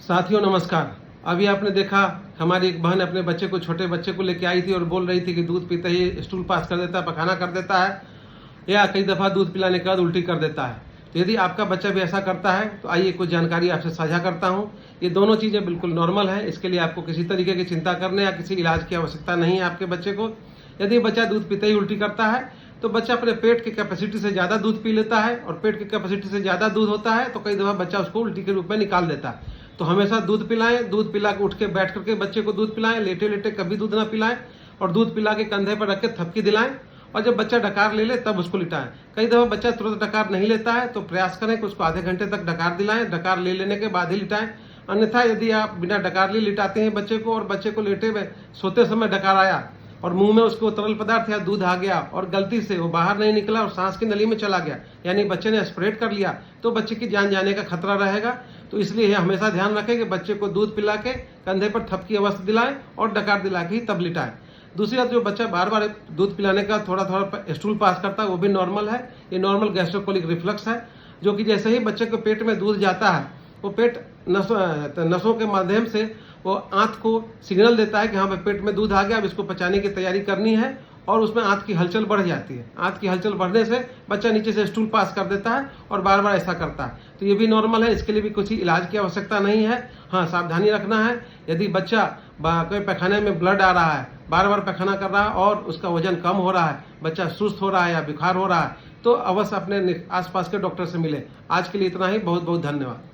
साथियों नमस्कार। अभी आपने देखा हमारी एक बहन अपने बच्चे को, छोटे बच्चे को लेके आई थी और बोल रही थी कि दूध पीते ही स्टूल पास कर देता है, पखाना कर देता है या कई दफ़ा दूध पिलाने के बाद उल्टी कर देता है। तो यदि आपका बच्चा भी ऐसा करता है तो आइए कुछ जानकारी आपसे साझा करता हूँ। ये दोनों चीज़ें बिल्कुल नॉर्मल है, इसके लिए आपको किसी तरीके की चिंता करने या किसी इलाज की आवश्यकता नहीं है आपके बच्चे को। यदि बच्चा दूध पीते ही उल्टी करता है तो बच्चा अपने पेट की कैपेसिटी से ज़्यादा दूध पी लेता है और पेट की कैपेसिटी से ज़्यादा दूध होता है तो कई दफ़ा बच्चा उसको उल्टी के रूप में निकाल देता है। तो हमेशा दूध पिलाएं, दूध पिला के उठ के बैठ करके बच्चे को दूध पिलाएं, लेटे लेटे कभी दूध ना पिलाएं और दूध पिला के कंधे पर रख के थपकी दिलाएं और जब बच्चा डकार ले ले तब उसको लिटाएं। कई दफ़ा बच्चा तुरंत डकार नहीं लेता है तो प्रयास करें कि उसको आधे घंटे तक डकार दिलाएं, डकार ले लेने के बाद ही लिटाएं। अन्यथा यदि आप बिना डकार लिए लिटाते हैं बच्चे को और बच्चे को लेटे में सोते समय डकार आया और मुंह में उसको तरल पदार्थ या दूध आ गया और गलती से वो बाहर नहीं निकला और सांस की नली में चला गया, यानी बच्चे ने एस्पिरेट कर लिया, तो बच्चे की जान जाने का खतरा रहेगा। तो इसलिए हमेशा ध्यान रखें कि बच्चे को दूध पिला के कंधे पर थपकी अवस्था दिलाएं और डकार दिला के ही तब लिटाएं। दूसरी बात, जो बच्चा बार बार दूध पिलाने का थोड़ा थोड़ा स्टूल पास करता है वो भी नॉर्मल है। ये नॉर्मल गैस्ट्रोकोलिक रिफ्लक्स है, जो कि जैसे ही बच्चे को पेट में दूध जाता है वो पेट नसों के माध्यम से वो आंत को सिग्नल देता है कि हाँ भाई पेट में दूध आ गया, अब इसको पचाने की तैयारी करनी है और उसमें आंत की हलचल बढ़ जाती है। आंत की हलचल बढ़ने से बच्चा नीचे से स्टूल पास कर देता है और बार बार ऐसा करता है। तो ये भी नॉर्मल है, इसके लिए भी कुछ इलाज की आवश्यकता नहीं है। हाँ, सावधानी रखना है, यदि बच्चा कोई पैखाने में ब्लड आ रहा है, बार बार पैखाना कर रहा है और उसका वजन कम हो रहा है, बच्चा सुस्त हो रहा है या बुखार हो रहा है, तो अवश्य अपने आसपास के डॉक्टर से मिले। आज के लिए इतना ही, बहुत बहुत धन्यवाद।